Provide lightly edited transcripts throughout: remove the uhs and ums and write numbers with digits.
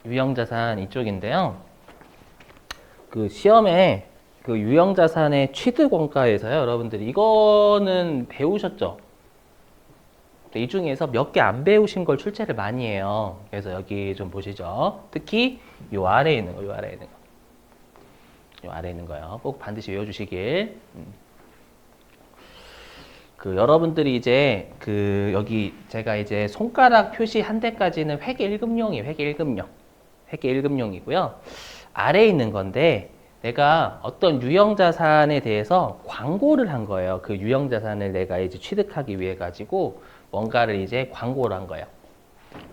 유형자산 이쪽인데요. 그 시험에 그 유형자산의 취득원가에서요, 여러분들이 이거는 배우셨죠? 이 중에서 몇 개 안 배우신 걸 출제를 많이 해요. 그래서 여기 좀 보시죠. 특히 요 아래에 있는 거, 요 아래에 있는 거. 요 아래에 있는 거요. 꼭 반드시 외워주시길. 그 여러분들이 이제 그 여기 제가 이제 손가락 표시 한 대까지는 회계 1금용이에요. 회계 1금용. 회계 1금용이고요. 아래에 있는 건데 내가 어떤 유형자산에 대해서 광고를 한 거예요. 그 유형자산을 내가 이제 취득하기 위해 가지고 뭔가를 이제 광고를 한 거예요.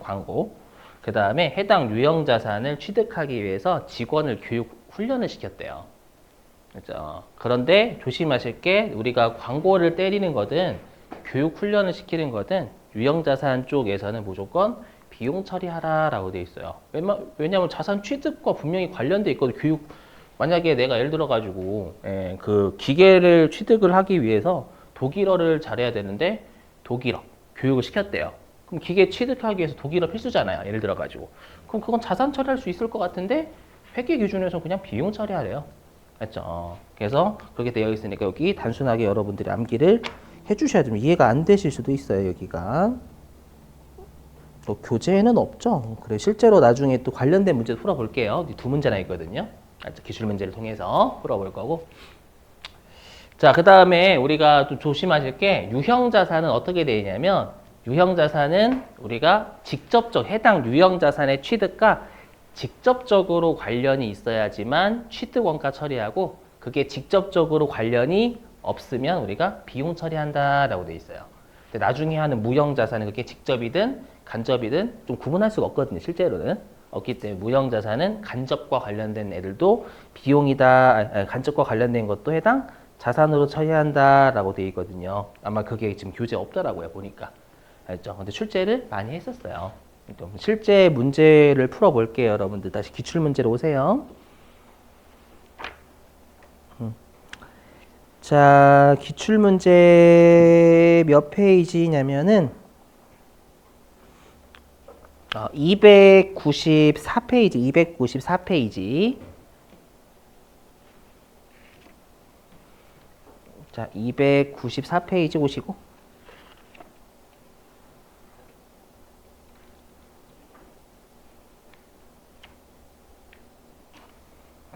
광고. 그 다음에 해당 유형자산을 취득하기 위해서 직원을 교육 훈련을 시켰대요. 그렇죠? 그런데 조심하실 게 우리가 광고를 때리는 거든 교육 훈련을 시키는 거든 유형자산 쪽에서는 무조건 비용 처리하라라고 돼 있어요. 왜냐하면 자산 취득과 분명히 관련돼 있거든. 교육 만약에 내가 예를 들어 가지고 그 기계를 취득을 하기 위해서 독일어를 잘해야 되는데 독일어 교육을 시켰대요. 그럼 기계 취득하기 위해서 독일어 필수잖아요. 예를 들어 가지고 그럼 그건 자산 처리할 수 있을 것 같은데 회계 기준에서 그냥 비용 처리하래요. 맞죠? 그래서 그렇게 되어 있으니까 여기 단순하게 여러분들이 암기를 해주셔야 됩니다. 이해가 안 되실 수도 있어요. 여기가 뭐 교재에는 없죠. 그래 실제로 나중에 또 관련된 문제 풀어볼게요. 두 문제나 있거든요. 기출 문제를 통해서 풀어볼 거고. 자, 그 다음에 우리가 또 조심하실 게 유형자산은 어떻게 되냐면 유형자산은 우리가 직접적 해당 유형자산의 취득과 직접적으로 관련이 있어야지만 취득원가 처리하고 그게 직접적으로 관련이 없으면 우리가 비용 처리한다라고 돼 있어요. 근데 나중에 하는 무형자산은 그게 직접이든 간접이든 좀 구분할 수가 없거든요. 실제로는. 없기 때문에 무형자산은 간접과 관련된 애들도 비용이다. 간접과 관련된 것도 해당 자산으로 처리한다라고 돼 있거든요. 아마 그게 지금 교재 없더라고요. 보니까. 알죠? 근데 출제를 많이 했었어요. 실제 문제를 풀어볼게요. 여러분들 다시 기출문제로 오세요. 자, 기출문제 몇 페이지냐면은 294페이지, 294페이지. 자, 294페이지 오시고.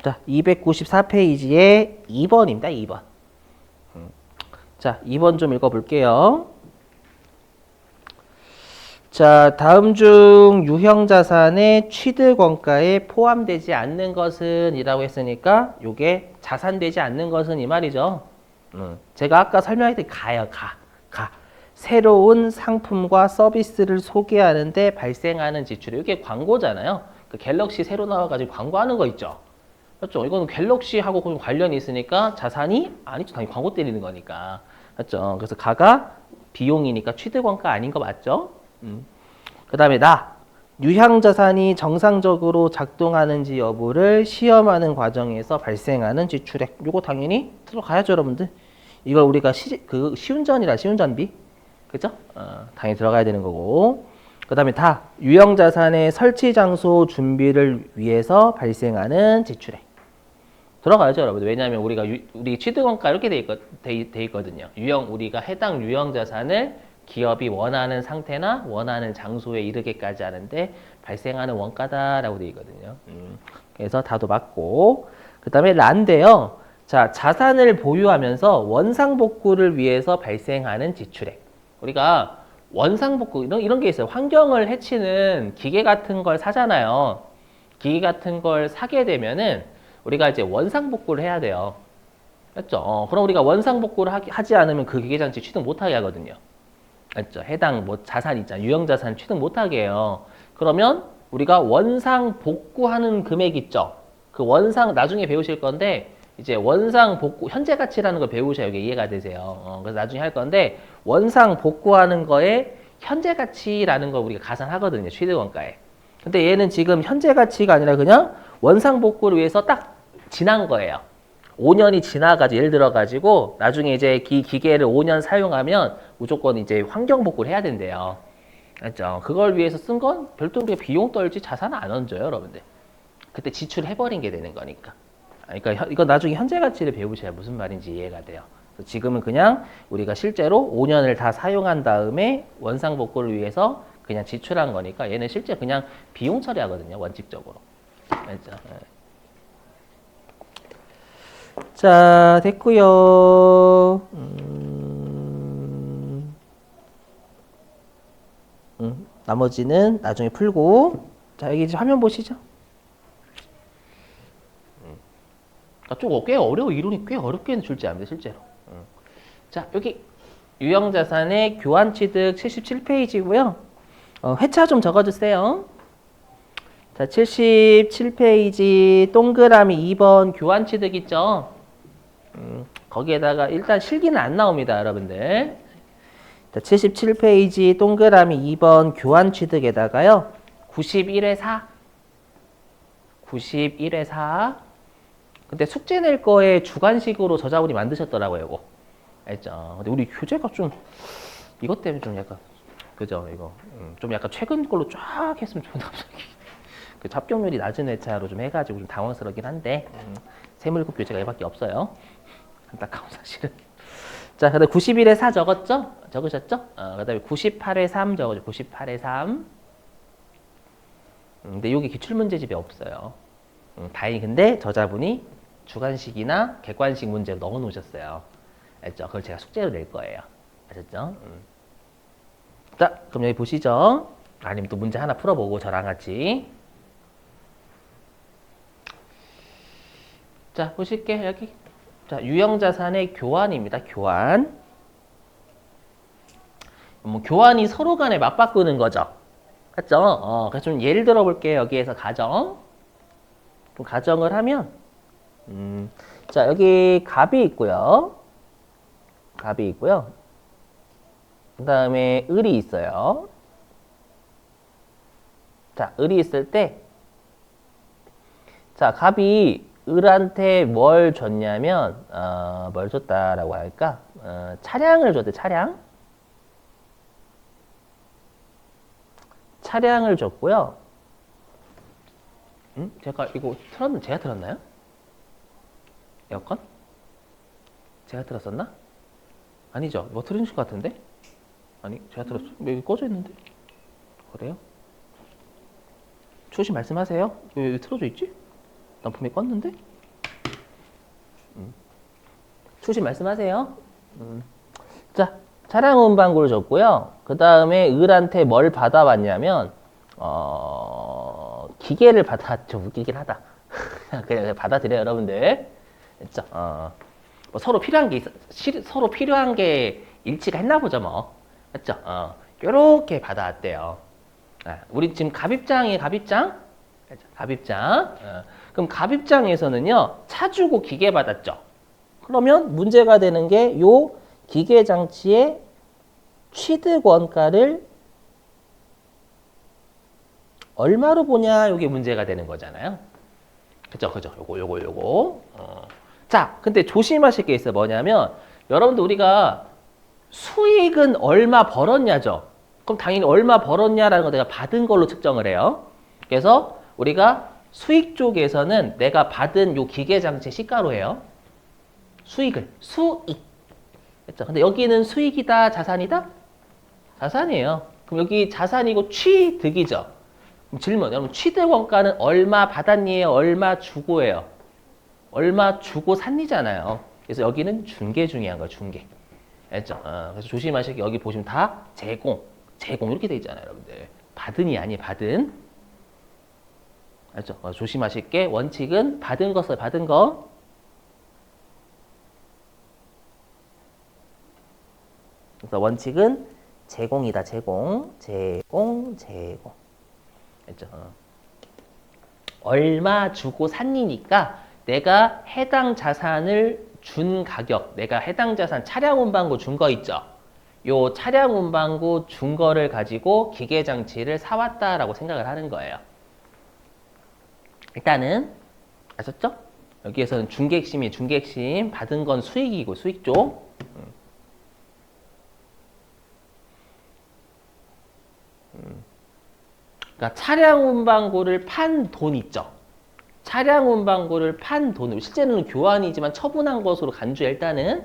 자, 294페이지에 2번입니다. 2번. 자, 2번 좀 읽어볼게요. 자, 다음 중 유형자산의 취득원가에 포함되지 않는 것은 이라고 했으니까 요게 자산되지 않는 것은 이 말이죠. 제가 아까 설명했던 가요. 가. 새로운 상품과 서비스를 소개하는데 발생하는 지출. 이게 광고잖아요. 그 갤럭시 새로 나와가지고 광고하는 거 있죠. 맞죠? 이거는 갤럭시하고 관련이 있으니까 자산이 아니죠. 당연히 광고 때리는 거니까. 맞죠? 그래서 가가 비용이니까 취득원가 아닌 거 맞죠? 그 다음에 유형자산이 정상적으로 작동하는지 여부를 시험하는 과정에서 발생하는 지출액. 요거 당연히 들어가야죠, 여러분들. 이걸 우리가 시운전이라 시운전비. 그죠? 당연히 들어가야 되는 거고. 그 다음에 유형자산의 설치 장소 준비를 위해서 발생하는 지출액. 들어가야죠, 여러분. 왜냐하면 우리 취득원가 이렇게 돼 있거든요. 우리가 해당 유형자산을 기업이 원하는 상태나 원하는 장소에 이르게까지 하는데 발생하는 원가다라고 돼 있거든요. 그래서 다도 맞고. 그 다음에 란데요. 자, 자산을 보유하면서 원상복구를 위해서 발생하는 지출액. 우리가 원상복구 이런 게 있어요. 환경을 해치는 기계 같은 걸 사잖아요. 기계 같은 걸 사게 되면은 우리가 이제 원상복구를 해야 돼요. 맞죠? 그럼 우리가 원상복구를 하지 않으면 그 기계장치 취득 못하게 하거든요. 맞죠? 해당 자산 있잖아요. 유형자산 취득 못하게 해요. 그러면 우리가 원상복구하는 금액 있죠? 그 나중에 배우실 건데 이제 원상복구, 현재가치라는 걸 배우셔야 이게 이해가 되세요. 그래서 나중에 할 건데 원상복구하는 거에 현재가치라는 걸 우리가 가산하거든요. 취득원가에. 근데 얘는 지금 현재가치가 아니라 그냥 원상복구를 위해서 딱 지난 거예요. 5년이 지나가지고 예를 들어가지고 나중에 이제 기계를 5년 사용하면 무조건 이제 환경복구를 해야 된대요. 알죠? 그걸 위해서 쓴 건 별도 우리가 비용 떨지 자산 안 얹어요, 여러분들. 그때 지출해버린 게 되는 거니까. 그러니까 이거 나중에 현재 가치를 배우셔야 무슨 말인지 이해가 돼요. 지금은 그냥 우리가 실제로 5년을 다 사용한 다음에 원상복구를 위해서 그냥 지출한 거니까 얘는 실제 그냥 비용 처리하거든요, 원칙적으로. 알죠? 자, 됐고요. 나머지는 나중에 풀고. 자, 여기 이제 화면 보시죠. 꽤 어려워. 이론이 꽤 어렵게 줄지 압니다, 실제로. 자, 여기 유형자산의 교환취득 77페이지고요. 회차 좀 적어주세요. 자, 77페이지 동그라미 2번 교환취득 있죠? 거기에다가 일단 실기는 안 나옵니다, 여러분들. 자, 77페이지 동그라미 2번 교환취득에다가요. 91회 4. 91회 4. 근데 숙제 낼 거에 주관식으로 저자분이 만드셨더라고요, 이거. 알죠? 근데 우리 교재가 좀 이것 때문에 좀 약간 그죠? 이거 좀 약간 최근 걸로 쫙 했으면 좋은데 갑자기 그 합격률이 낮은 회차로 좀 해가지고 좀 당황스럽긴 한데 세물급 교재가 이밖에 없어요. 안타까운 사실은. 자, 그다음 91회 4 적었죠? 적으셨죠? 그다음에 98회 3 적어줘. 98회 3. 근데 여기 기출문제집에 없어요. 다행히 근데 저자분이 주관식이나 객관식 문제를 넣어 놓으셨어요. 알죠? 그걸 제가 숙제로 낼 거예요. 아셨죠? 자, 그럼 여기 보시죠. 아니면 또 문제 하나 풀어보고 저랑 같이. 자, 보실게요. 여기. 자, 유형자산의 교환입니다. 교환. 뭐 교환이 서로 간에 맞바꾸는 거죠. 맞죠? 그래서 좀 예를 들어 볼게요. 여기에서 가정. 그럼 가정을 하면 자, 여기 갑이 있고요. 갑이 있고요. 그 다음에 을이 있어요. 자, 을이 있을 때, 자, 갑이 을한테 뭘 줬냐면, 뭘 줬다라고 할까? 차량을 줬대, 차량. 차량을 줬고요. 제가 이거 제가 틀었나요? 에어컨? 제가 틀었었나? 아니죠. 뭐 틀은 것 같은데? 아니, 제가 들었어. 여기 꺼져 있는데? 그래요? 초심 말씀하세요. 왜 틀어져 있지? 난 분명히 껐는데? 초심 말씀하세요. 자, 차량 운반구를 줬고요. 그 다음에 을한테 뭘 받아왔냐면, 기계를 받았죠. 웃기긴 하다. 그냥 받아들여요, 여러분들. 됐죠? 뭐 서로 필요한 게 서로 필요한 게 일치가 했나 보죠, 뭐. 맞죠? 요렇게 받아왔대요. 우리 지금 갑입장이에요, 갑입장? 갑입장. 그럼 갑입장에서는요, 차 주고 기계 받았죠. 그러면 문제가 되는 게 요 기계 장치의 취득 원가를 얼마로 보냐, 요게 문제가 되는 거잖아요. 그죠, 그죠. 요거. 자, 근데 조심하실 게 있어요. 뭐냐면, 여러분들 우리가 수익은 얼마 벌었냐죠. 그럼 당연히 얼마 벌었냐라는 거 내가 받은 걸로 측정을 해요. 그래서 우리가 수익 쪽에서는 내가 받은 요 기계장치 시가로 해요. 수익을. 수익. 그렇죠? 근데 여기는 수익이다, 자산이다? 자산이에요. 그럼 여기 자산이고 취득이죠. 그럼 질문. 여러분 취득 원가는 얼마 받았니에요? 얼마 주고예요? 얼마 주고 샀니잖아요. 그래서 여기는 중개 중요한 거예요. 중개. 알죠? 그래서 조심하시게 여기 보시면 다 제공 이렇게 돼 있잖아요, 여러분들. 받은이 아니 받은. 알죠? 조심하실 게 원칙은 받은 것을 받은 거. 그래서 원칙은 제공이다, 제공. 알죠? 얼마 주고 샀니니까 내가 해당 자산을 준 가격, 내가 해당 자산 차량 운반구 준 거 있죠? 요 차량 운반구 준 거를 가지고 기계 장치를 사왔다라고 생각을 하는 거예요. 일단은 아셨죠? 여기에서는 중개핵심 받은 건 수익이고 수익 쪽. 그러니까 차량 운반고를 판 돈 있죠. 차량 운반고를 판 돈으로 실제로는 교환이지만 처분한 것으로 간주해 일단은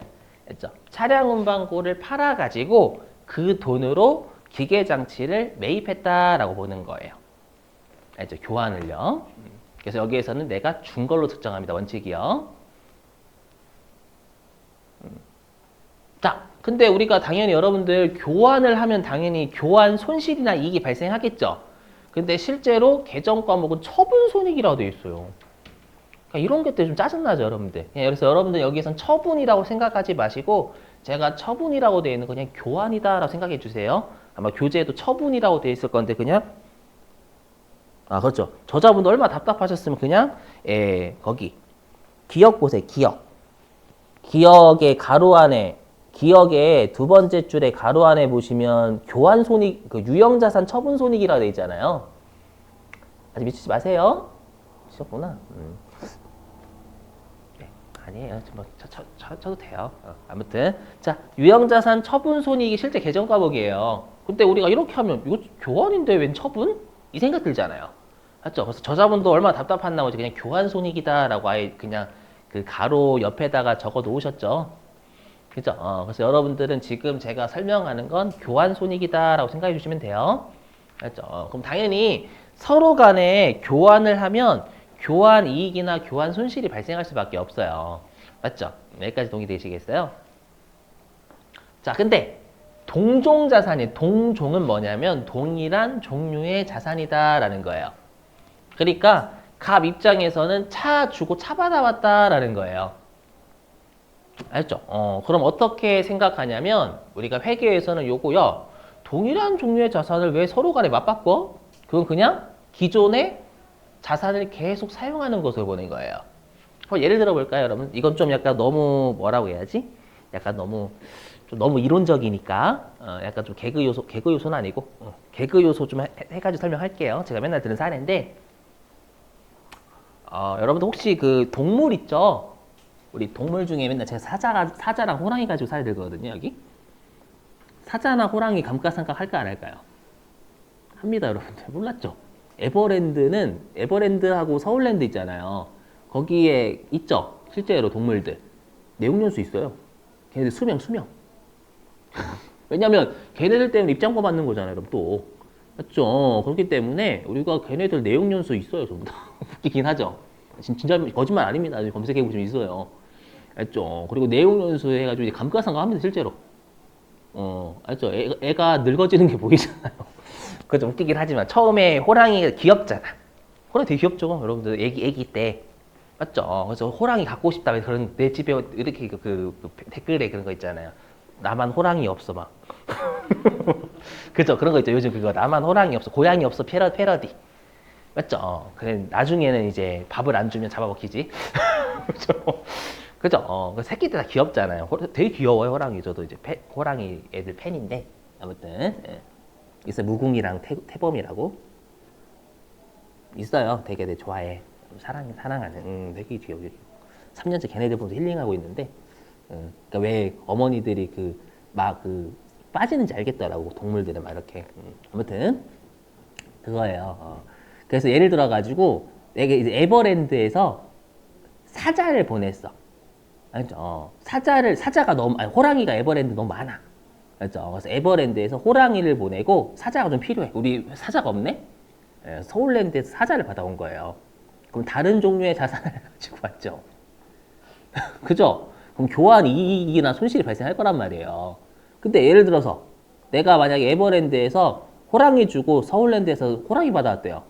했죠. 차량 운반고를 팔아가지고 그 돈으로 기계 장치를 매입했다라고 보는 거예요. 알죠? 교환을요. 그래서 여기에서는 내가 준 걸로 특정합니다. 원칙이요. 자, 근데 우리가 당연히 여러분들 교환을 하면 당연히 교환 손실이나 이익이 발생하겠죠. 근데 실제로 개정 과목은 처분 손익이라고 되어 있어요. 그러니까 이런 게 좀 짜증나죠, 여러분들. 그래서 여러분들 여기에선 처분이라고 생각하지 마시고 제가 처분이라고 되어 있는 거 그냥 교환이다라고 생각해 주세요. 아마 교재에도 처분이라고 되어 있을 건데 그냥 그렇죠. 저자분도 얼마나 답답하셨으면 그냥 거기 기억 보세요. 기억의 가로 안에 기억의 두 번째 줄에 가로 안에 보시면 교환 손익, 그 유형자산 처분 손익이라고 되어 있잖아요. 아직 미치지 마세요. 미쳤구나. 네, 아니에요. 뭐 쳐도 돼요. 아무튼 자 유형자산 처분 손익이 실제 개정 과목이에요. 근데 우리가 이렇게 하면 이거 교환인데 웬 처분? 이 생각 들잖아요. 맞죠? 그래서 저자분도 얼마나 답답한 나머지 그냥 교환 손익이다라고 아예 그냥 그 가로 옆에다가 적어 놓으셨죠. 그죠? 그래서 여러분들은 지금 제가 설명하는 건 교환 손익이다라고 생각해 주시면 돼요. 알죠? 그럼 당연히 서로 간에 교환을 하면 교환 이익이나 교환 손실이 발생할 수밖에 없어요. 맞죠? 여기까지 동의되시겠어요? 자, 근데 동종 자산이 동종은 뭐냐면 동일한 종류의 자산이다라는 거예요. 그러니까 갑 입장에서는 차 주고 차 받아왔다라는 거예요. 알죠? 그럼 어떻게 생각하냐면 우리가 회계에서는 요거요. 동일한 종류의 자산을 왜 서로 간에 맞바꿔? 그건 그냥 기존의 자산을 계속 사용하는 것으로 보는 거예요. 예를 들어 볼까요, 여러분? 이건 좀 약간 너무 뭐라고 해야지? 약간 너무 이론적이니까 약간 좀 개그 요소는 아니고 개그 요소 좀 해가지고 설명할게요. 제가 맨날 드는 사례인데 여러분들 혹시 그 동물 있죠? 우리 동물 중에 맨날 제가 사자랑 호랑이 가지고 사례 들거든요, 여기. 사자나 호랑이 감가상각 할까 안 할까요? 합니다, 여러분들. 몰랐죠? 에버랜드하고 서울랜드 있잖아요. 거기에 있죠? 실제로 동물들. 내용연수 있어요. 걔네들 수명. 왜냐면 걔네들 때문에 입장료 받는 거잖아요, 여러분 또. 맞죠? 그렇기 때문에 우리가 걔네들 내용연수 있어요, 전부 다. 웃기긴 하죠? 진짜 거짓말 아닙니다. 검색해보시면 있어요. 알죠? 그리고 내용연수 해가지고 이제 감가상각 합니다, 실제로. 알죠? 애가 늙어지는 게 보이잖아요. 그거 좀 웃기긴 하지만 처음에 호랑이가 귀엽잖아. 호랑이 되게 귀엽죠, 여러분들. 애기 때. 맞죠? 그래서 호랑이 갖고 싶다. 그런 내 집에 이렇게 그 댓글에 그런 거 있잖아요. 나만 호랑이 없어 막. 그죠? 그런 거 있죠. 요즘 그거 나만 호랑이 없어, 고양이 없어 패러디. 맞죠? 그래 나중에는 이제 밥을 안 주면 잡아먹히지. 그죠? 그죠? 그 새끼들 다 귀엽잖아요. 되게 귀여워요, 호랑이. 저도 이제 호랑이 애들 팬인데 아무튼 있어요. 무궁이랑 태범이라고 있어요. 되게 좋아해. 사랑하는 되게 귀여워. 3년째 걔네들 보면서 힐링하고 있는데 그러니까 왜 어머니들이 빠지는지 알겠더라고. 동물들은 막 이렇게 아무튼 그거예요. 그래서 예를 들어 가지고 내가 이제 에버랜드에서 사자를 보냈어. 알죠? 사자가 호랑이가 에버랜드 너무 많아. 알죠? 그래서 에버랜드에서 호랑이를 보내고 사자가 좀 필요해. 우리 사자가 없네? 서울랜드에서 사자를 받아온 거예요. 그럼 다른 종류의 자산을 가지고 왔죠. 그죠? 그럼 교환 이익이나 손실이 발생할 거란 말이에요. 근데 예를 들어서 내가 만약에 에버랜드에서 호랑이 주고 서울랜드에서 호랑이 받아왔대요.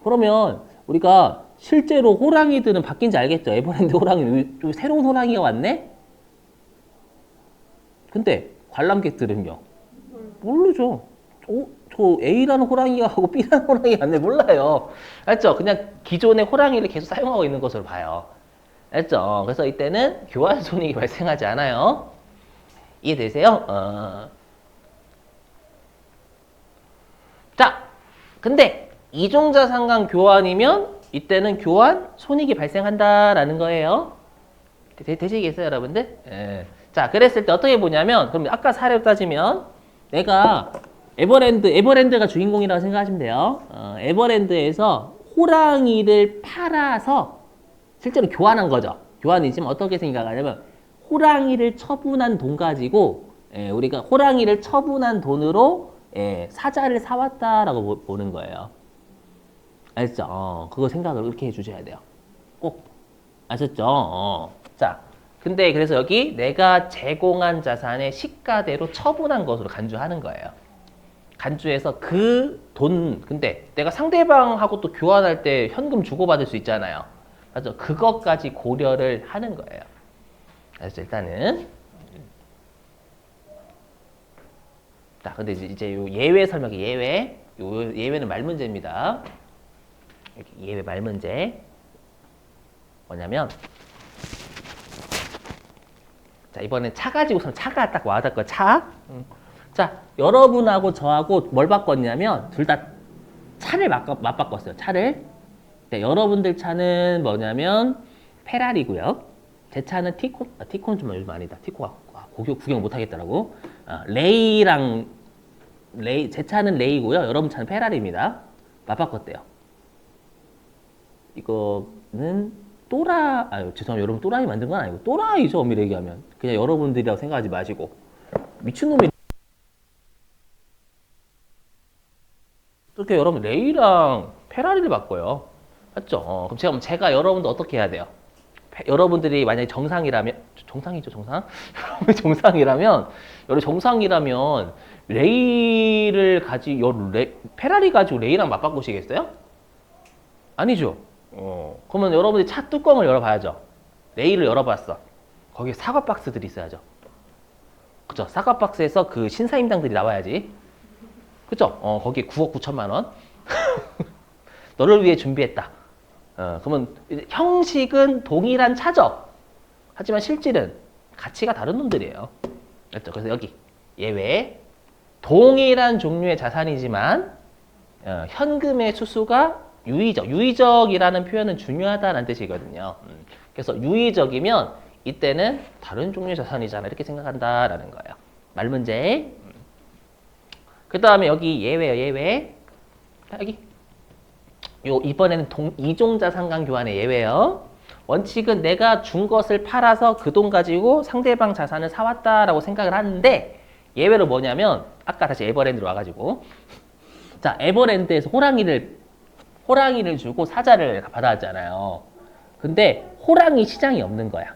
그러면 우리가 실제로 호랑이들은 바뀐지 알겠죠? 에버랜드 호랑이는 좀 새로운 호랑이가 왔네? 근데 관람객들은요? 모르죠. 저 A라는 호랑이가 하고 B라는 호랑이가 왔네? 몰라요. 알죠? 그냥 기존의 호랑이를 계속 사용하고 있는 것으로 봐요. 알죠? 그래서 이때는 교환 손익이 발생하지 않아요. 이해되세요? 자, 근데 이종자산 간 교환이면 이때는 교환 손익이 발생한다라는 거예요. 되시겠어요, 여러분들? 자, 그랬을 때 어떻게 보냐면, 그럼 아까 사례로 따지면 내가 에버랜드가 주인공이라고 생각하시면 돼요. 에버랜드에서 호랑이를 팔아서 실제로 교환한 거죠. 교환이지만 어떻게 생각하냐면 호랑이를 처분한 돈 가지고 우리가 호랑이를 처분한 돈으로 사자를 사왔다라고 보는 거예요. 아셨죠? 그거 생각을 그렇게 해주셔야 돼요. 꼭. 아셨죠? 자, 근데 그래서 여기 내가 제공한 자산의 시가대로 처분한 것으로 간주하는 거예요. 간주해서 그 돈, 근데 내가 상대방하고 또 교환할 때 현금 주고받을 수 있잖아요. 맞죠? 그것까지 고려를 하는 거예요. 그래서 일단은. 자, 근데 이제 요 예외 설명이 예외. 요 예외는 말문제입니다. 이렇게 예외 말문제. 뭐냐면, 자, 이번엔 차 가지고선 차가 딱 와닿을 차. 자, 여러분하고 저하고 뭘 바꿨냐면, 둘 다 차를 맞바꿨어요. 차를. 네, 여러분들 차는 뭐냐면, 페라리고요. 제 차는 티콘 좀 요즘 아니다. 티코가 구경 못 하겠더라고. 제 차는 레이고요. 여러분 차는 페라리입니다. 맞바꿨대요. 이거는 죄송합니다. 여러분 또라이 만든 건 아니고 또라이죠. 엄밀히 얘기하면. 그냥 여러분들이라고 생각하지 마시고. 미친놈이 어떻게 여러분 레이랑 페라리를 바꿔요. 맞죠? 그럼 제가 여러분도 어떻게 해야 돼요? 여러분들이 만약에 정상이죠, 정상? 여러분이 정상이라면, 페라리 가지고 레이랑 맞바꾸시겠어요? 아니죠. 그러면 여러분들이 차 뚜껑을 열어봐야죠. 레이를 열어봤어. 거기에 사과 박스들이 있어야죠. 그죠? 사과 박스에서 그 신사임당들이 나와야지. 그죠? 거기에 9억 9천만 원. 너를 위해 준비했다. 그러면 형식은 동일한 차죠. 하지만 실질은 가치가 다른 놈들이에요. 그렇죠? 그래서 여기 예외. 동일한 종류의 자산이지만 현금의 수수가 유의적. 유의적이라는 표현은 중요하다는 뜻이거든요. 그래서 유의적이면 이때는 다른 종류의 자산이잖아. 이렇게 생각한다라는 거예요. 말문제. 그 다음에 여기 예외예요. 예외. 여기. 이번에는 이종자산간 교환의 예외예요. 원칙은 내가 준 것을 팔아서 그 돈 가지고 상대방 자산을 사왔다라고 생각을 하는데 예외로 뭐냐면 아까 다시 에버랜드로 와가지고 자 에버랜드에서 호랑이를 주고 사자를 받아왔잖아요. 근데 호랑이 시장이 없는 거야.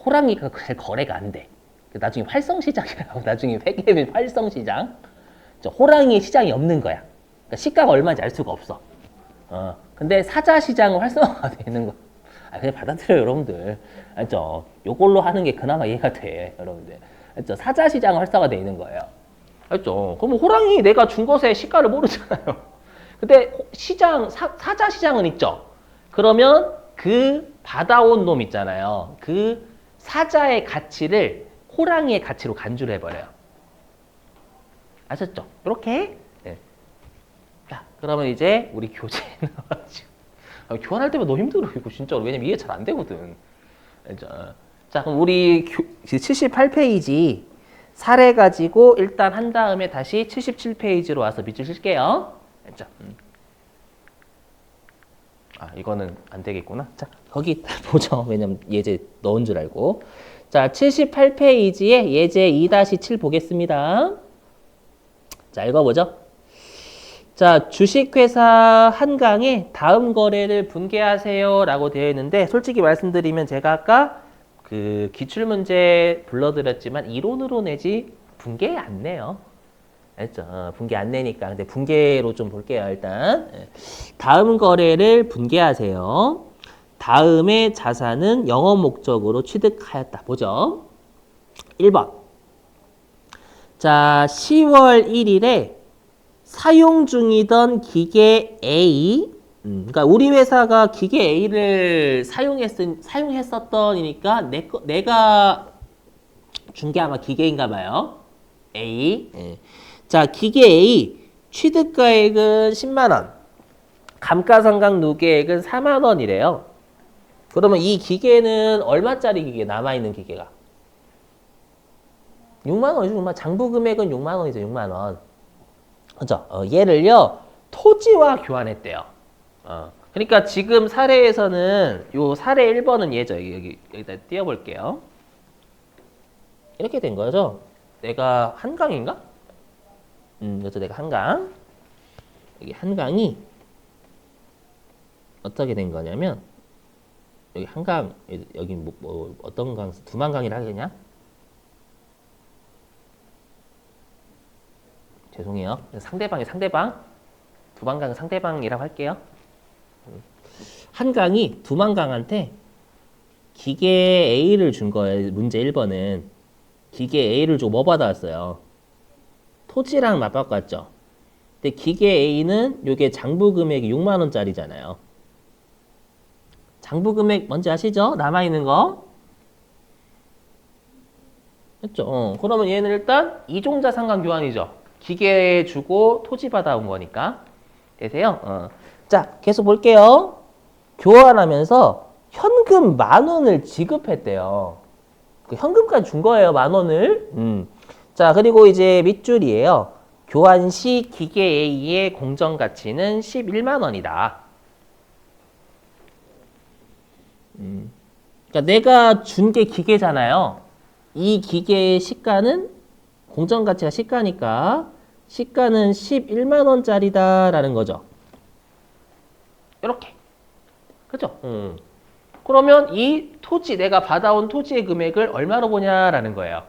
호랑이가 거래가 안 돼. 나중에 활성시장이라고 나중에 회계비 활성시장. 호랑이 시장이 없는 거야. 그러니까 시가가 얼마인지 알 수가 없어. 근데 사자 시장은 활성화가 되는 거. 그냥 받아들여요, 여러분들. 알죠? 요걸로 하는 게 그나마 이해가 돼, 여러분들. 알죠? 사자 시장은 활성화가 되어 있는 거예요. 알죠? 그럼 호랑이 내가 준 것의 시가를 모르잖아요. 근데 사자 시장은 있죠? 그러면 그 받아온 놈 있잖아요. 그 사자의 가치를 호랑이의 가치로 간주를 해버려요. 아셨죠? 이렇게. 네. 자, 그러면 이제 우리 교재에 나와가지고 교환할 때마다 너무 힘들어 이거 진짜로. 왜냐면 이해 잘 안 되거든. 자, 그럼 우리 78페이지 사례 가지고 일단 한 다음에 다시 77페이지로 와서 밑줄 칠게요. 알죠? 이거는 안 되겠구나. 자, 거기 보죠. 왜냐면 예제 넣은 줄 알고. 자, 78페이지에 예제 2-7 보겠습니다. 자, 읽어보죠. 자, 주식회사 한강에 다음 거래를 분개하세요 라고 되어 있는데 솔직히 말씀드리면 제가 아까 그 기출문제 불러드렸지만 이론으로 내지 분개 안 내요. 알죠? 분개 안 내니까. 근데 분개로 좀 볼게요, 일단. 다음 거래를 분개하세요. 다음의 자산은 영업 목적으로 취득하였다. 보죠. 1번. 자, 10월 1일에 사용 중이던 기계 A, 그러니까 우리 회사가 기계 A를 사용했었던이니까 내가 준 게 아마 기계인가 봐요. A. 자, 기계 A 취득가액은 10만 원, 감가상각 누계액은 4만 원이래요. 그러면 이 기계는 얼마짜리 기계 남아있는 기계가? 6만 원이죠. 장부 금액은 6만 원이죠. 6만 원. 그죠? 얘를요, 토지와 교환했대요. 그러니까 지금 사례에서는 요 사례 1번은 얘죠. 여기다 띄워볼게요. 이렇게 된 거죠. 내가 한강인가? 그래서 내가 한강. 여기 한강이 어떻게 된 거냐면, 여기 한강, 여기 뭐 어떤 강, 두만강이라 하겠냐? 죄송해요. 상대방이 상대방. 두만강은 상대방이라고 할게요. 한강이 두만강한테 기계 A를 준 거예요. 문제 1번은. 기계 A를 주고 뭐 받아왔어요? 토지랑 맞바꿨죠. 근데 기계 A는 요게 장부 금액이 6만 원짜리잖아요. 장부 금액 뭔지 아시죠? 남아있는 거. 했죠? 그러면 얘는 일단 이종자 상관 교환이죠. 기계 주고 토지 받아온 거니까. 되세요? 자, 계속 볼게요. 교환하면서 현금 10,000원을 지급했대요. 그 현금까지 준 거예요, 10,000원을. 자, 그리고 이제 밑줄이에요. 교환 시 기계 A의 공정 가치는 11만 원이다. 그러니까 내가 준 게 기계잖아요. 이 기계의 시가는 공정 가치가 시가니까 시가는 11만 원짜리다라는 거죠. 이렇게. 그죠? 그러면 이 토지, 내가 받아온 토지의 금액을 얼마로 보냐라는 거예요.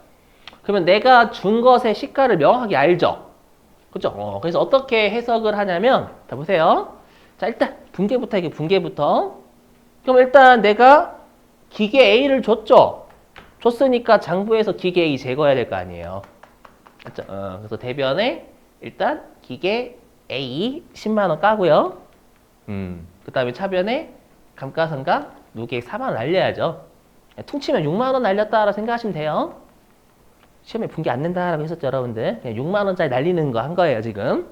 그러면 내가 준 것의 시가를 명확하게 알죠? 그죠? 그래서 어떻게 해석을 하냐면, 자, 보세요. 자, 일단, 분계부터 이게 분계부터. 그럼 일단 내가 기계 A를 줬죠? 줬으니까 장부에서 기계 A 제거해야 될 거 아니에요. 그죠? 그래서 대변에 일단 기계 A 10만 원 까고요. 그 다음에 차변에 감가상각 누계액 4만 원 날려야죠. 퉁치면 6만 원 날렸다라고 생각하시면 돼요. 시험에 분계 안 낸다라고 했었죠, 여러분들. 그냥 6만 원짜리 날리는 거 한 거예요, 지금.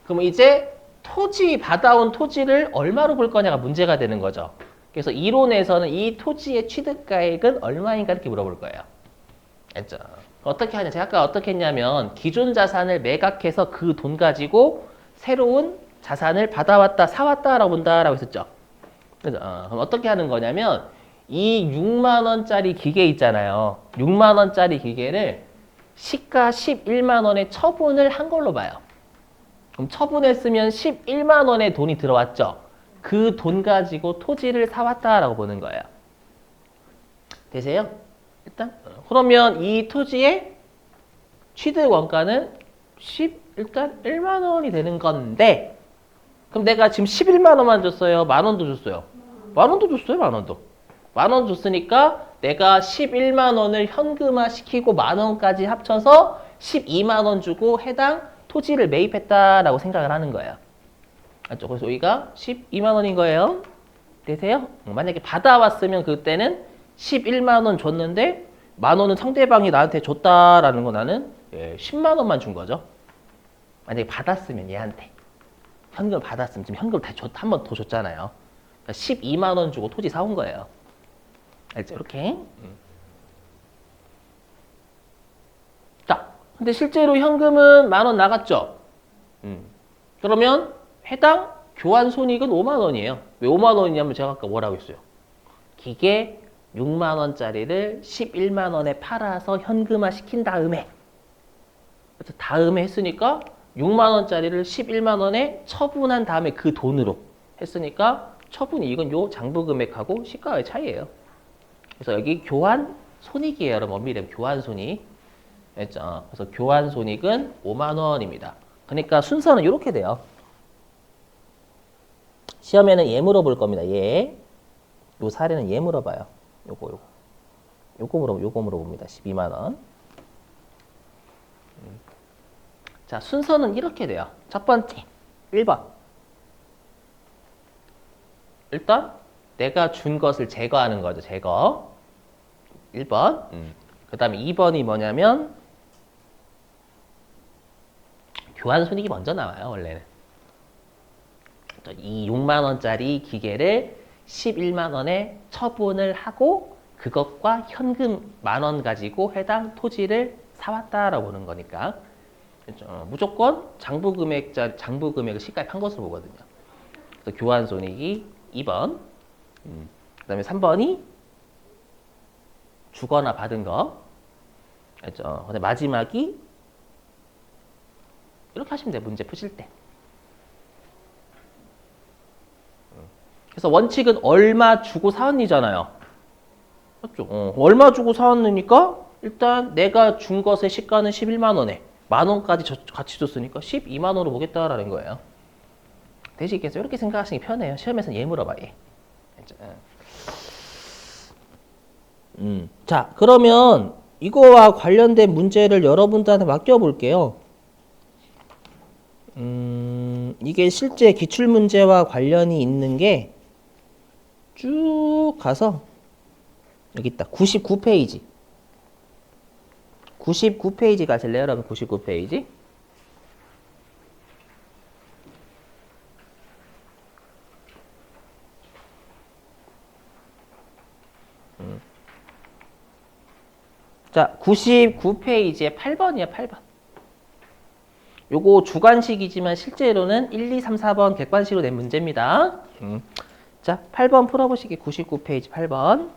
그럼 이제 토지, 받아온 토지를 얼마로 볼 거냐가 문제가 되는 거죠. 그래서 이론에서는 이 토지의 취득가액은 얼마인가 이렇게 물어볼 거예요. 알죠? 어떻게 하냐? 제가 아까 어떻게 했냐면 기존 자산을 매각해서 그 돈 가지고 새로운 자산을 받아왔다, 사왔다라고 본다라고 했었죠. 그래서 그럼 어떻게 하는 거냐면 이 6만 원짜리 기계 있잖아요. 6만 원짜리 기계를 시가 11만 원에 처분을 한 걸로 봐요. 그럼 처분했으면 11만 원의 돈이 들어왔죠. 그 돈 가지고 토지를 사왔다라고 보는 거예요. 되세요? 일단 그러면 이 토지의 취득 원가는 일단 1만 원이 되는 건데, 그럼 내가 지금 11만 원만 줬어요? 만 원도 줬어요? 만 원도 줬어요, 만 원도. 만 원 줬으니까 내가 11만 원을 현금화 시키고 만 원까지 합쳐서 12만 원 주고 해당 토지를 매입했다라고 생각을 하는 거예요. 알죠? 그래서 여기가 12만 원인 거예요. 되세요? 만약에 받아왔으면 그때는 11만 원 줬는데 만 원은 상대방이 나한테 줬다라는 거 나는 10만 원만 준 거죠. 만약에 받았으면 얘한테 현금을 받았으면 지금 현금을 한 번 더 줬잖아요. 그러니까 12만 원 주고 토지 사온 거예요. 알죠? 이렇게. 자, 근데 실제로 현금은 만 원 나갔죠? 그러면 해당 교환 손익은 5만 원이에요. 왜 5만 원이냐면 제가 아까 뭐라고 했어요? 기계 6만 원짜리를 11만 원에 팔아서 현금화 시킨 다음에, 그래서 다음에 했으니까 6만 원짜리를 11만 원에 처분한 다음에 그 돈으로 했으니까 처분이 이건 요 장부 금액하고 시가의 차이예요. 그래서 여기 교환 손익이에요. 여러분 엄밀히 교환 손익. 했죠? 그래서 교환 손익은 5만 원입니다. 그러니까 순서는 이렇게 돼요. 시험에는 얘 물어볼 겁니다. 얘. 요 사례는 얘 물어봐요. 요거 물어봅니다. 12만 원. 자, 순서는 이렇게 돼요. 첫 번째, 1번. 일단 내가 준 것을 제거하는 거죠. 제거. 1번. 그 다음에 2번이 뭐냐면 교환 손익이 먼저 나와요. 원래는. 이 6만 원짜리 기계를 11만 원에 처분을 하고 그것과 현금 만 원 가지고 해당 토지를 사왔다라고 보는 거니까. 무조건 장부 금액을 시가입한 것으로 보거든요. 그래서 교환 손익이 2번. 그다음에 3번이 주거나 받은 거. 알죠? 근데 마지막이 이렇게 하시면 돼요. 문제 푸실 때. 그래서 원칙은 얼마 주고 사왔니잖아요. 맞죠? 얼마 주고 사왔느니까 일단 내가 준 것의 시가는 11만 원에 만 원까지 같이 줬으니까 12만 원으로 보겠다라는 거예요. 되시겠어요? 이렇게 생각하시는 게 편해요. 시험에서는 얘 물어봐, 얘. 자, 그러면 이거와 관련된 문제를 여러분들한테 맡겨볼게요. 이게 실제 기출문제와 관련이 있는 게 쭉 가서 여기 있다. 99페이지. 99페이지 가실래요, 여러분? 99페이지. 자, 99페이지에 8번이에요, 8번. 요거 주관식이지만 실제로는 1, 2, 3, 4번 객관식으로 낸 문제입니다. 자, 8번 풀어보시기 99페이지 8번.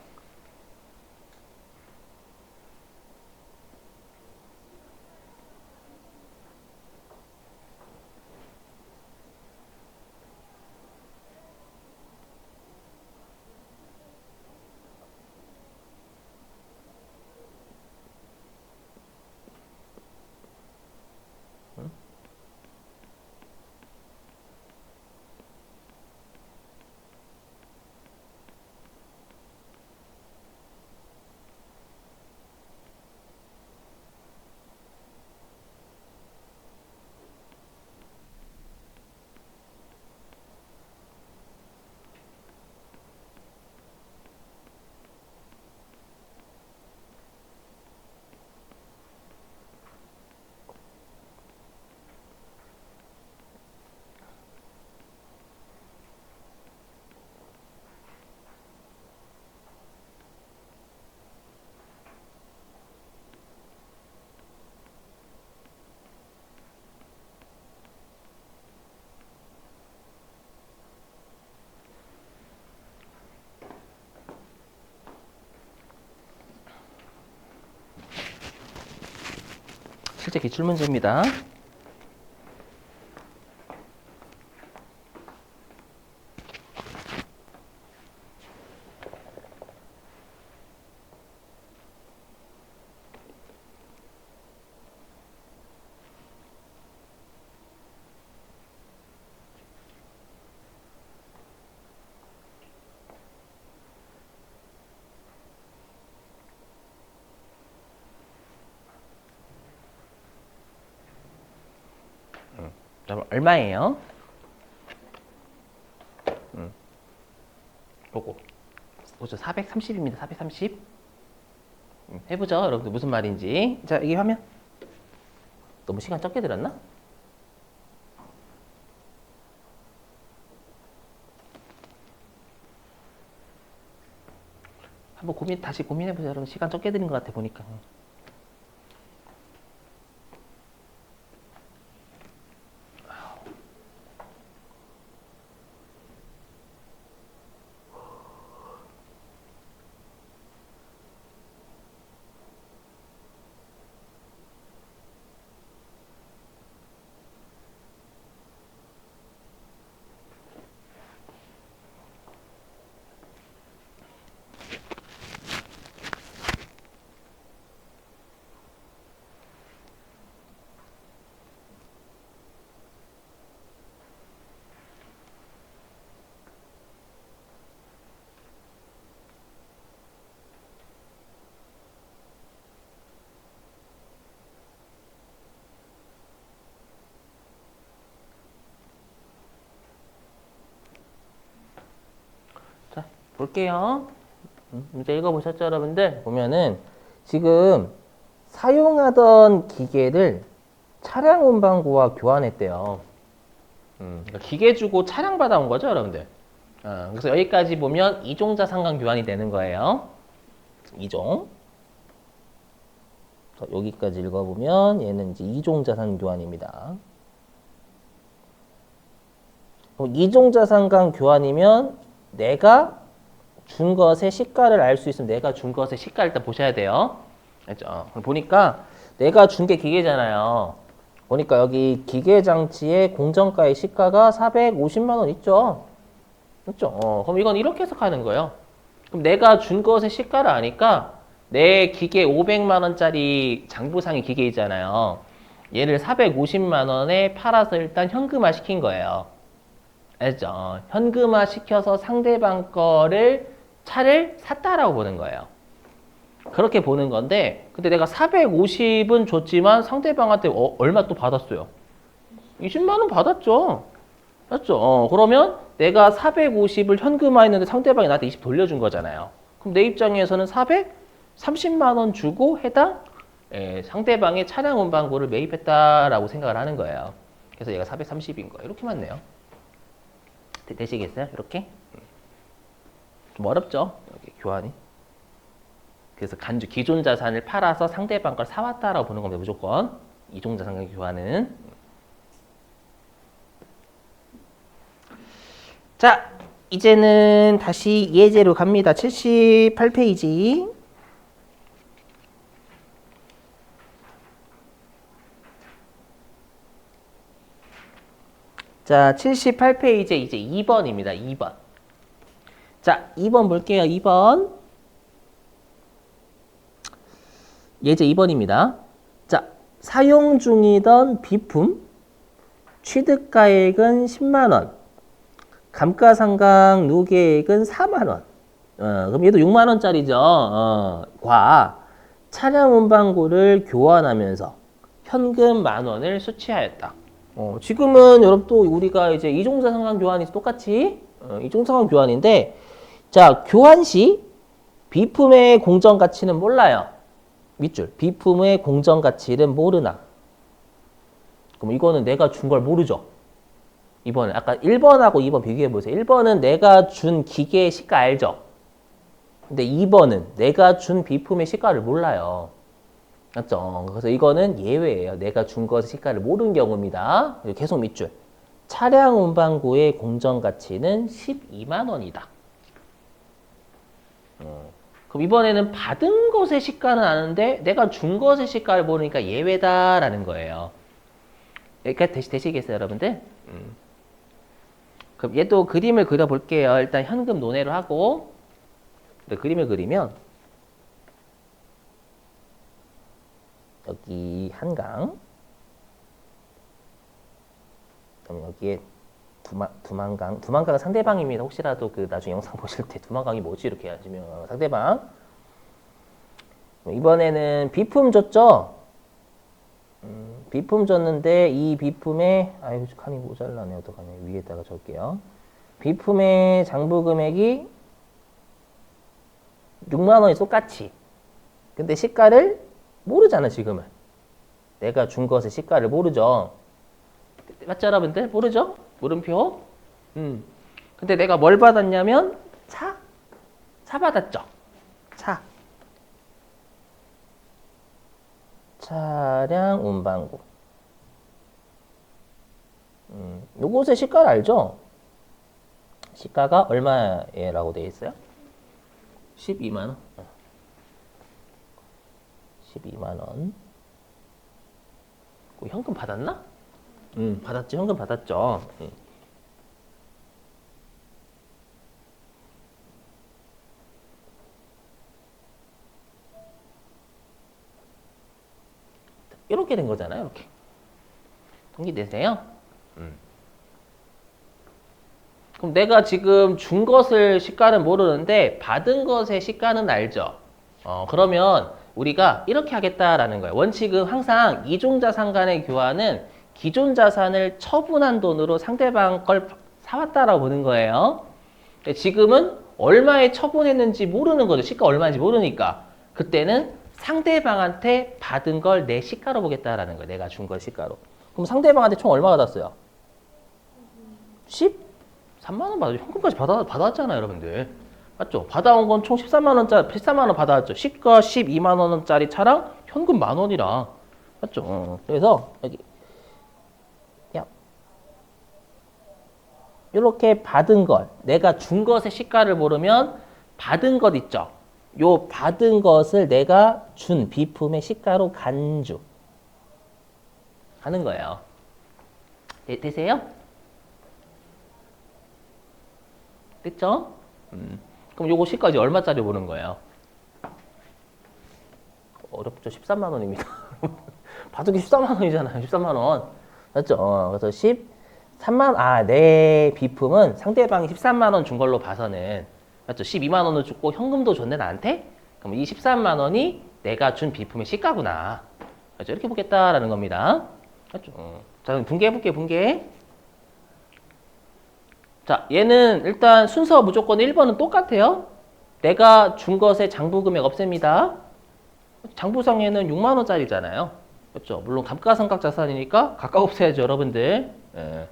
실제 기출문제입니다. 얼마예요? 요거 보죠. 430입니다. 430. 해보죠. 여러분들 무슨 말인지. 자, 이게 화면. 너무 시간 적게 들었나? 한번 다시 고민해보세요. 여러분 시간 적게 드린 것 같아 보니까. 자, 볼게요. 문제 읽어보셨죠, 여러분들? 보면은 지금 사용하던 기계를 차량 운반구와 교환했대요. 그러니까 기계 주고 차량 받아온 거죠, 여러분들? 그래서 여기까지 보면 이종자 상관 교환이 되는 거예요. 이종. 여기까지 읽어보면 얘는 이제 이종자산 교환입니다. 이종자산 간 교환이면 내가 준 것의 시가를 알 수 있으면 내가 준 것의 시가 일단 보셔야 돼요. 알죠? 보니까 내가 준 게 기계잖아요. 보니까 여기 기계장치의 공정가의 시가가 450만 원 있죠? 그렇죠? 그럼 이건 이렇게 해석하는 거예요. 그럼 내가 준 것의 시가를 아니까 내 기계 500만 원짜리 장부상의 기계이잖아요. 얘를 450만 원에 팔아서 일단 현금화 시킨 거예요. 알죠? 현금화 시켜서 상대방 차를 샀다라고 보는 거예요. 그렇게 보는 건데, 근데 내가 450은 줬지만 상대방한테 얼마 또 받았어요? 20만 원 받았죠. 맞죠? 그러면 내가 450을 현금화했는데 상대방이 나한테 20 돌려준 거잖아요. 그럼 내 입장에서는 430만 원 주고 해당 상대방의 차량 운반고를 매입했다라고 생각을 하는 거예요. 그래서 얘가 430인 거예요. 이렇게 맞네요. 되시겠어요? 이렇게? 좀 어렵죠? 여기 교환이. 그래서 기존 자산을 팔아서 상대방 걸 사왔다라고 보는 겁니다. 무조건. 이종자산 교환은. 자, 이제는 다시 예제로 갑니다. 78페이지. 자, 78페이지 이제 2번입니다. 2번. 자, 2번 볼게요. 2번. 예제 2번입니다. 자, 사용 중이던 비품 취득가액은 10만 원. 감가상각 누계액은 4만 원. 그럼 얘도 6만 원짜리죠. 차량 운반고를 교환하면서 현금 10,000원을 수취하였다. 지금은 여러분 또 우리가 이제 이종자산간 교환이 똑같이 이종자산간 교환인데, 자, 교환 시 비품의 공정 가치는 몰라요. 밑줄. 비품의 공정 가치는 모르나. 그럼 이거는 내가 준 걸 모르죠. 2번은 아까 1번하고 2번 비교해 보세요. 1번은 내가 준 기계의 시가 알죠. 근데 2번은 내가 준 비품의 시가를 몰라요. 맞죠? 그래서 이거는 예외예요. 내가 준 것의 시가를 모르는 경우입니다. 계속 밑줄. 차량 운반고의 공정 가치는 12만 원이다. 그럼 이번에는 받은 것의 시가는 아는데 내가 준 것의 시가를 모르니까 예외다라는 거예요. 여기까지 되시겠어요, 여러분들? 그럼 얘도 그림을 그려볼게요. 일단 현금 논외로 하고 그림을 그리면 여기 한강, 그럼 여기에 두만강은 상대방입니다. 혹시라도 그 나중에 영상 보실 때 두만강이 뭐지 이렇게 하시면 상대방. 이번에는 비품 줬죠. 비품 줬는데 이 비품에 아이고 칸이 모자라네. 어떡하냐. 위에다가 적을게요. 비품의 장부 금액이 6만 원이 똑같이. 근데 시가를 모르잖아 지금은. 내가 준 것의 시가를 모르죠. 맞죠 여러분들? 모르죠? 물음표. 근데 내가 뭘 받았냐면 차 받았죠. 차량 운반고. 요것의 시가를 알죠? 시가가 얼마라고 되어 있어요? 12만 원. 12만 원. 현금 받았나? 받았죠. 현금 받았죠. 이렇게 된 거잖아요. 이렇게. 동기되세요? 그럼 내가 지금 준 것을 시가는 모르는데 받은 것의 시가는 알죠. 그러면 우리가 이렇게 하겠다라는 거예요. 원칙은 항상 이종자산 간의 교환은 기존 자산을 처분한 돈으로 상대방 걸 사왔다라고 보는 거예요. 근데 지금은 얼마에 처분했는지 모르는 거죠. 시가 얼마인지 모르니까. 그때는 상대방한테 받은 걸 내 시가로 보겠다라는 거예요. 내가 준 걸 시가로. 그럼 상대방한테 총 얼마 받았어요? 13만 원 받았죠. 현금까지 받았잖아요, 여러분들. 맞죠? 받아온 건 총 13만 원짜리, 13만 원 받아왔죠. 시가 12만 원짜리 차랑 현금 10,000원이라. 맞죠? 그래서 여기 이렇게 받은 것, 내가 준 것의 시가를 모르면 받은 것 있죠? 요 받은 것을 내가 준 비품의 시가로 간주 하는 거예요. 되세요? 됐죠? 그럼 요거 시가지 얼마짜리 보는 거예요? 어렵죠? 13만 원입니다. 바둑이 13만 원이잖아요. 13만 원. 맞죠? 그래서 13만, 내 비품은 상대방이 13만 원 준 걸로 봐서는, 맞죠? 12만 원을 줬고 현금도 줬네, 나한테? 그럼 이 13만 원이 내가 준 비품의 시가구나. 맞죠? 이렇게 보겠다라는 겁니다. 맞죠? 자, 그럼 분개해볼게요, 분개. 자, 얘는 일단 순서 무조건 1번은 똑같아요. 내가 준 것의 장부금액 없앱니다. 장부상에는 6만 원짜리잖아요. 그렇죠? 물론 감가상각 자산이니까 각각 없애야죠, 여러분들. 예.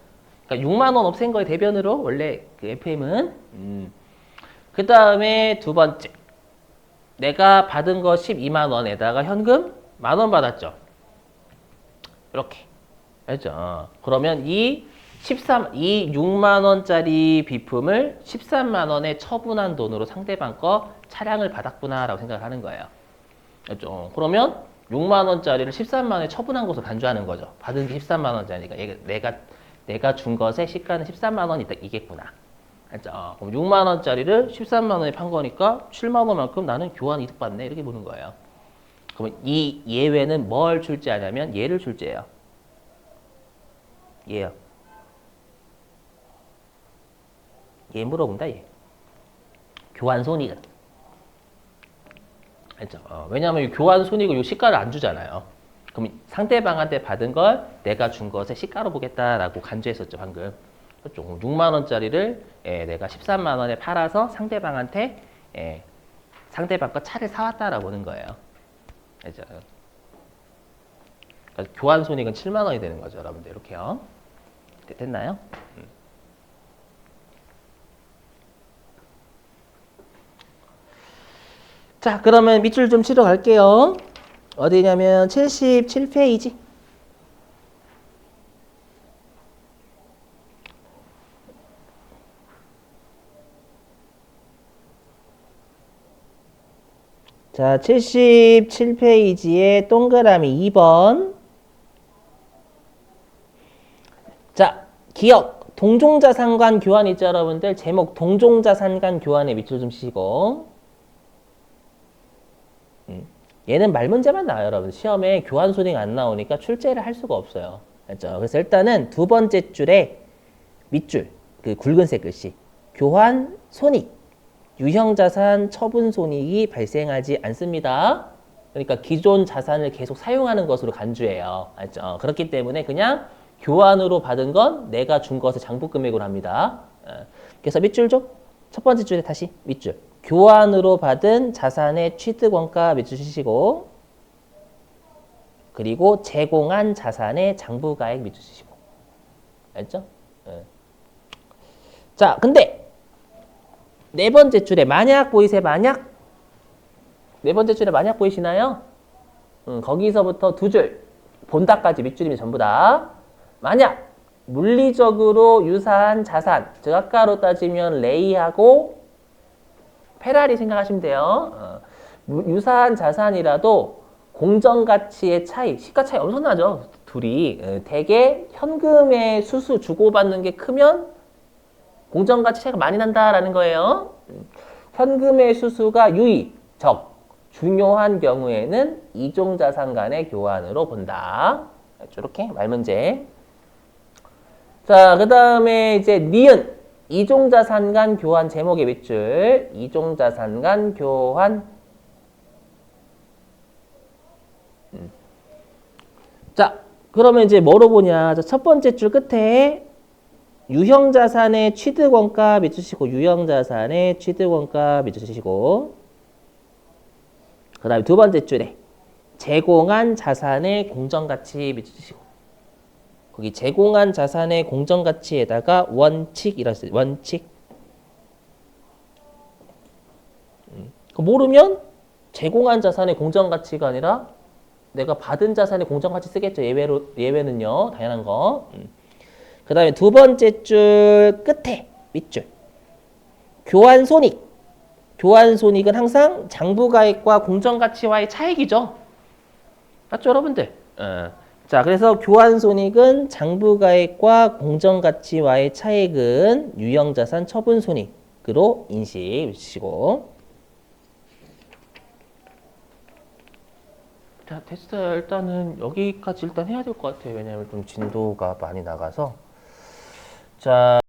그러니까 6만 원 없앤 거의 대변으로 원래 그 FM은. 그 다음에 두 번째, 내가 받은 거 12만 원에다가 현금 10,000원 받았죠. 이렇게. 알죠? 그러면 이 6만 원짜리 비품을 13만 원에 처분한 돈으로 상대방 거 차량을 받았구나라고 생각을 하는 거예요. 알죠? 그러면 6만 원짜리를 13만 원에 처분한 것을 간주하는 거죠. 받은 게 13만 원짜리니까 내가 준 것의 시가는 13만 원이겠구나. 알죠? 그럼 6만 원짜리를 13만 원에 판 거니까 7만 원만큼 나는 교환 이득 받네. 이렇게 보는 거예요. 그러면 이 예외는 뭘 출제하냐면 얘를 출제해요. 얘요. 얘 물어본다, 얘. 교환 손익은. 알죠? 왜냐하면 교환 손익을 요 시가를 안 주잖아요. 그럼 상대방한테 받은 걸 내가 준 것의 시가로 보겠다라고 간주했었죠, 방금. 그렇죠? 6만 원짜리를 내가 13만 원에 팔아서 상대방한테 상대방 거 차를 사왔다라고 보는 거예요. 알죠? 그러니까 교환 손익은 7만 원이 되는 거죠, 여러분들. 이렇게요. 됐나요? 자, 그러면 밑줄 좀 치러 갈게요. 어디냐면 77페이지. 자, 77페이지에 동그라미 2번. 자, 기억. 동종자산 간 교환 있죠, 여러분들? 제목 동종자산 간 교환에 밑줄 좀 치시고. 얘는 말문제만 나와요, 여러분. 시험에 교환 손익 안 나오니까 출제를 할 수가 없어요. 알죠? 그래서 일단은 두 번째 줄에 밑줄, 그 굵은색 글씨. 교환 손익. 유형자산 처분 손익이 발생하지 않습니다. 그러니까 기존 자산을 계속 사용하는 것으로 간주해요. 알죠? 그렇기 때문에 그냥 교환으로 받은 건 내가 준 것을 장부금액으로 합니다. 그래서 밑줄 좀. 첫 번째 줄에 다시 밑줄. 교환으로 받은 자산의 취득원가 밑줄 치시고, 그리고 제공한 자산의 장부가액 밑줄 치시고. 알죠? 자, 근데 네 번째 줄에 만약 보이세요? 만약? 네 번째 줄에 만약 보이시나요? 거기서부터 두 줄, 본다까지 밑줄이면 전부 다. 만약 물리적으로 유사한 자산, 즉 아까로 따지면 레이하고 페라리 생각하시면 돼요. 유사한 자산이라도 공정가치의 차이, 시가 차이 엄청나죠. 둘이. 대개 현금의 수수 주고받는 게 크면 공정가치 차이가 많이 난다라는 거예요. 현금의 수수가 유의, 적, 중요한 경우에는 이종자산 간의 교환으로 본다. 이렇게 말문제. 자, 그 다음에 이제 니은. 이종자산 간 교환 제목의 밑줄. 이종자산 간 교환. 자, 그러면 이제 뭐로 보냐. 자, 첫 번째 줄 끝에 유형자산의 취득원가 밑주시고, 유형자산의 취득원가 밑주시고, 그 다음에 두 번째 줄에 제공한 자산의 공정가치 밑주시고, 거기 제공한 자산의 공정가치에다가 원칙이라고 써요. 원칙. 모르면 제공한 자산의 공정가치가 아니라 내가 받은 자산의 공정가치 쓰겠죠. 예외는요. 당연한 거. 그 다음에 두 번째 줄 끝에 밑줄. 교환손익. 교환손익은 항상 장부가액과 공정가치와의 차익이죠. 맞죠, 여러분들? 자, 그래서 교환손익은 장부가액과 공정가치와의 차익은 유형자산 처분손익으로 인식 주시고. 자, 됐어요. 일단은 여기까지 일단 해야 될 것 같아요. 왜냐면 좀 진도가 많이 나가서. 자.